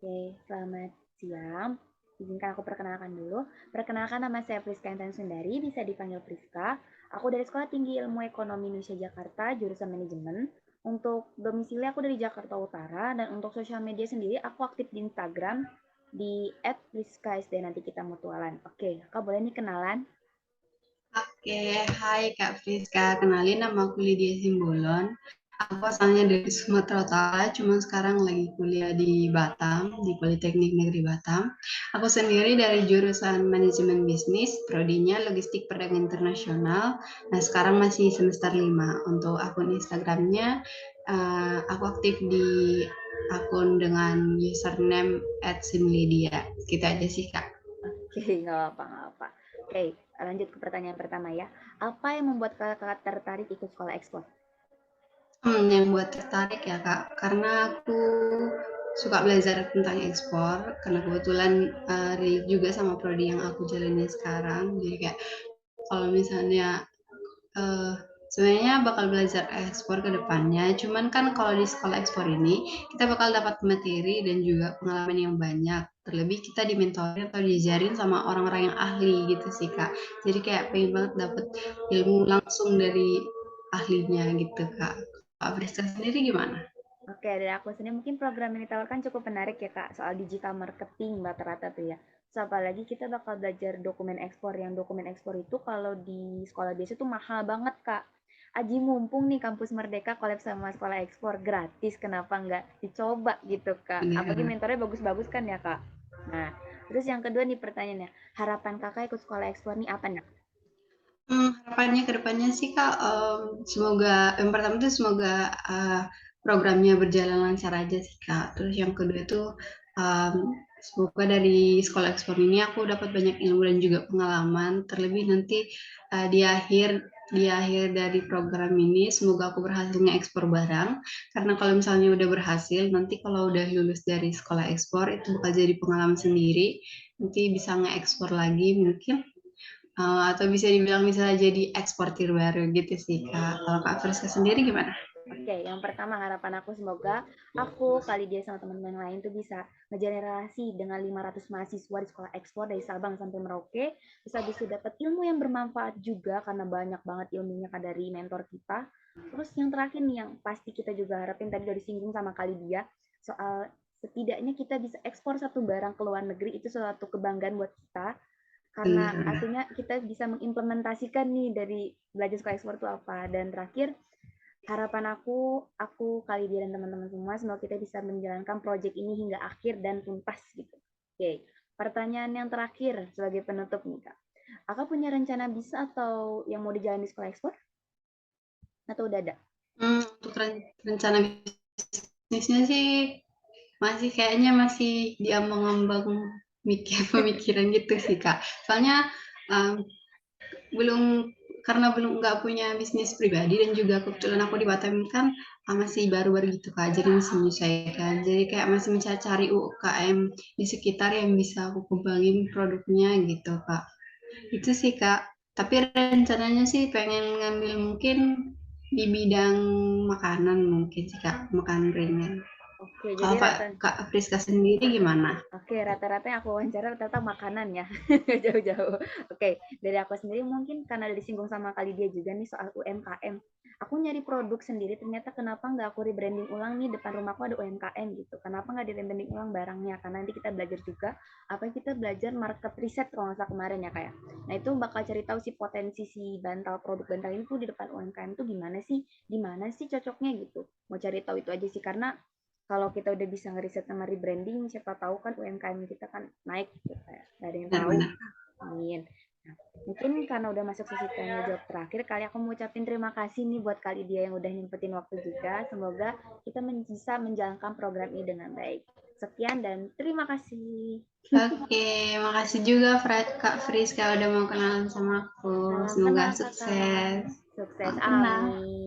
Oke, selamat siang. Izinkan aku perkenalkan dulu. Perkenalkan nama saya Priska Intan Sundari, bisa dipanggil Priska. Aku dari Sekolah Tinggi Ilmu Ekonomi Indonesia Jakarta, jurusan manajemen. Untuk domisili aku dari Jakarta Utara, dan untuk sosial media sendiri aku aktif di Instagram di @priskasd, nanti kita mutualan. Oke, Kak boleh nih kenalan? Oke, hai Kak Friska. Kenalin nama aku Lydia Simbolon. Aku asalnya dari Sumatera Utara, cuma sekarang lagi kuliah di Batam, di Politeknik Negeri Batam. Aku sendiri dari jurusan Manajemen Bisnis, prodinya Logistik Perdagangan Internasional. Nah, sekarang masih semester 5. Untuk akun Instagramnya, aku aktif di akun dengan username @simlydia. Gitu aja sih, Kak. Oke, nggak apa-apa, nggak apa. Oke, lanjut ke pertanyaan pertama ya. Apa yang membuat kakak tertarik ikut sekolah ekspor? Yang buat tertarik ya Kak, karena aku suka belajar tentang ekspor, karena kebetulan relate juga sama prodi yang aku jalani sekarang. Jadi kayak kalau misalnya eh, sebenarnya bakal belajar ekspor ke depannya, cuman kan kalau di sekolah ekspor ini kita bakal dapat materi dan juga pengalaman yang banyak. Terlebih kita dimentorin atau diajarin sama orang-orang yang ahli gitu sih Kak. Jadi kayak pengen banget dapet ilmu langsung dari ahlinya gitu Kak. Kak Friska sendiri gimana? Oke, dari aku sendiri mungkin program yang ditawarkan cukup menarik ya Kak, soal digital marketing rata-rata tuh ya. So, apalagi kita bakal belajar dokumen ekspor, yang dokumen ekspor itu kalau di sekolah biasa tuh mahal banget Kak. Aji mumpung nih kampus Merdeka collab sama sekolah ekspor gratis, kenapa nggak dicoba gitu Kak. Apalagi Bener. mentornya bagus-bagus kan ya Kak. Nah, terus yang kedua nih pertanyaannya, harapan Kakak ikut sekolah ekspor nih apa nih? Harapannya ke depannya sih Kak, semoga yang pertama tuh semoga programnya berjalan lancar aja sih Kak. Terus yang kedua tuh um, semoga dari sekolah ekspor ini aku dapat banyak ilmu dan juga pengalaman. Terlebih nanti di akhir dari program ini semoga aku berhasil ekspor barang. Karena kalau misalnya udah berhasil, nanti kalau udah lulus dari sekolah ekspor itu bakal jadi pengalaman sendiri. Nanti bisa nge-ekspor lagi mungkin. Atau bisa dibilang misalnya jadi eksportir baru gitu sih Kak. Kalau Kak Friska sendiri gimana? Oke, yang pertama harapan aku semoga aku kali dia sama teman-teman yang lain tuh bisa ngejalin relasi dengan 500 mahasiswa di sekolah ekspor dari Sabang sampai Merauke, bisa bisa dapat ilmu yang bermanfaat juga karena banyak banget ilmunya kan dari mentor kita. Terus yang terakhir nih yang pasti kita juga harapin tadi udah disinggung sama kali dia soal setidaknya kita bisa ekspor satu barang ke luar negeri, itu suatu kebanggaan buat kita karena Benar-benar. artinya kita bisa mengimplementasikan nih dari belajar sekolah ekspor itu apa. Dan terakhir, harapan aku kali dia dan teman-teman semua, semoga kita bisa menjalankan proyek ini hingga akhir dan tuntas gitu. Oke, pertanyaan yang terakhir sebagai penutup nih Kak. Kakak punya rencana bisa atau yang mau dijalani di sekolah ekspor? Atau udah ada? Untuk rencana bisnisnya sih masih kayaknya masih diambang-ambang pemikiran gitu sih Kak. Soalnya um, belum karena belum nggak punya bisnis pribadi dan juga kebetulan aku di Batam kan masih baru-baru gitu Kak, jadi masih menyesuaikan. Jadi kayak masih mencari UKM di sekitar yang bisa aku kembangin produknya gitu Kak. Itu sih Kak. Tapi rencananya sih pengen ngambil mungkin di bidang makanan mungkin sih Kak, makanan ringan. Oke, Kalau jadi rata Kak Friska sendiri gimana? Oke, rata-rata yang aku wawancara rata-rata makanan ya, jauh-jauh. Oke, dari aku sendiri mungkin karena ada disinggung sama kali dia juga nih soal UMKM. Aku nyari produk sendiri, ternyata kenapa nggak aku rebranding ulang nih, depan rumahku ada UMKM gitu. Kenapa nggak di rebranding ulang barangnya? Karena nanti kita belajar juga, apa kita belajar market research kalau nggak salah kemarin ya kayak. Nah itu bakal cari tahu si potensi si bantal produk bantal ini tuh di depan UMKM tuh gimana sih cocoknya gitu. Mau cari tahu itu aja sih karena kalau kita udah bisa ngeriset sama rebranding, siapa tahu kan UMKM kita kan naik gitu kayak nggak ada yang tahu. Benar-benar. Amin. Nah, mungkin karena udah masuk sesi tanya jawab terakhir, kali aku mau ucapin terima kasih nih buat kali dia yang udah nyempetin waktu juga. Semoga kita bisa menjalankan program ini dengan baik. Sekian dan terima kasih. Oke, makasih juga Kak Friska udah mau kenalan sama aku. Salam Semoga kenal kakak. sukses. Sukses, Salam kenal. amin.